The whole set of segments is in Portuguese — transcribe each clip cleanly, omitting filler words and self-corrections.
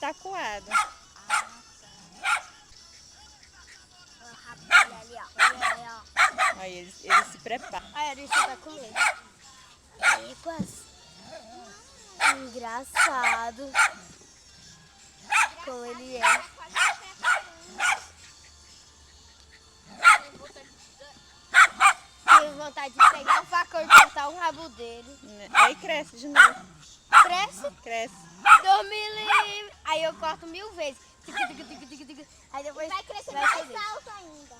tá coado. Olha o rabo dele ali, ó. Olha aí, ó. Aí ele se prepara. Aí a Alice tá com medo. Epas. Engraçado. Como ele é. Tenho vontade de pegar o facão e cortar o rabo dele. Aí cresce de novo. Cresce? Cresce. Deus me livre. Aí eu corto 1000 vezes. Aí depois Vai crescer vai mais subir. alto ainda.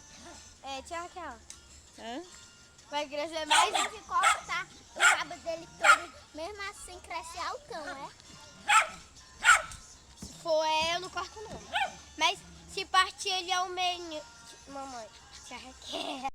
É, tchau, tchau. Hã? Vai crescer A mais. gente corta o rabo dele todo, mesmo assim cresce altão, né? Se for eu não corto não. Mas se partir ele ao meio. Mamãe, tchau, tchau.